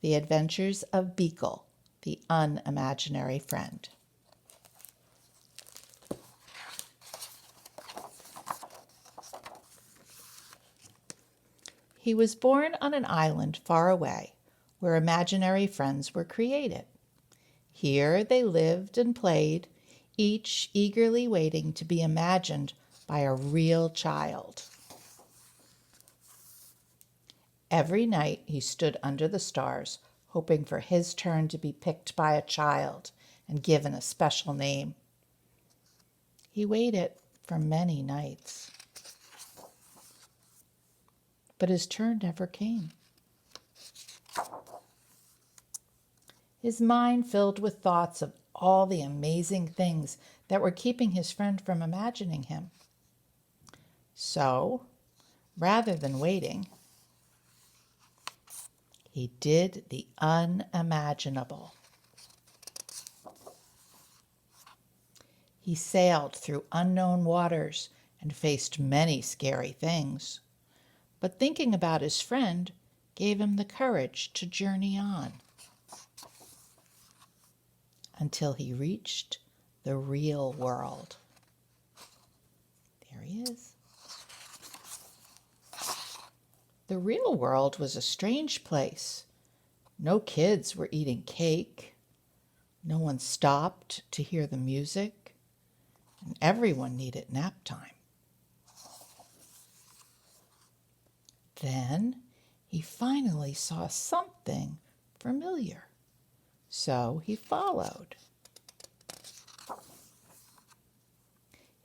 The Adventures of Beekle, the Unimaginary Friend. He was born on an island far away, where imaginary friends were created. Here they lived and played, each eagerly waiting to be imagined by a real child. Every night he stood under the stars, hoping for his turn to be picked by a child and given a special name. He waited for many nights, but his turn never came. His mind filled with thoughts of all the amazing things that were keeping his friend from imagining him. So, rather than waiting, he did the unimaginable. He sailed through unknown waters and faced many scary things. But thinking about his friend gave him the courage to journey on until he reached the real world. There he is. The real world was a strange place. No kids were eating cake. No one stopped to hear the music, and everyone needed nap time. Then he finally saw something familiar, so he followed.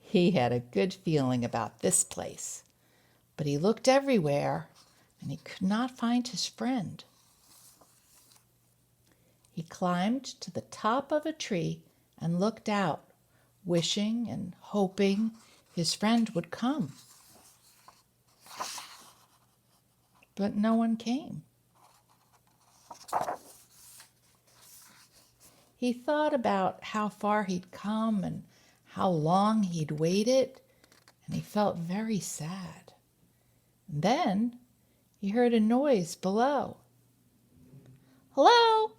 He had a good feeling about this place, but he looked everywhere and he could not find his friend. He climbed to the top of a tree and looked out, wishing and hoping his friend would come. But no one came. He thought about how far he'd come and how long he'd waited, and he felt very sad. And then he heard a noise below. "Hello?"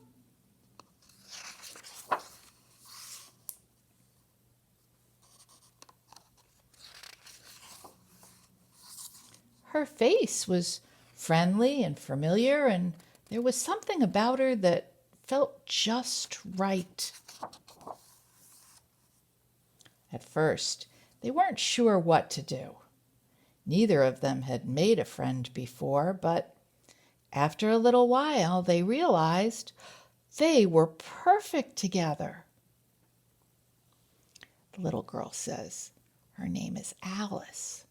Her face was friendly and familiar, and there was something about her that felt just right. At first, they weren't sure what to do. Neither of them had made a friend before, but after a little while, they realized they were perfect together. The little girl says her name is Alice.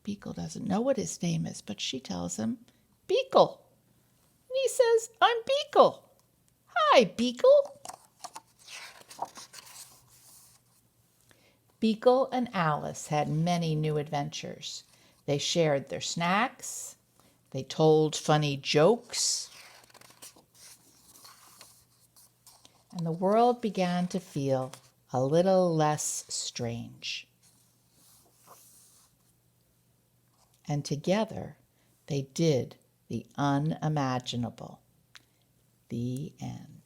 Beekle doesn't know what his name is, but she tells him, "Beekle." And he says, "I'm Beekle." "Hi, Beekle." Beekle and Alice had many new adventures. They shared their snacks. They told funny jokes. And the world began to feel a little less strange. And together they did the unimaginable. The end.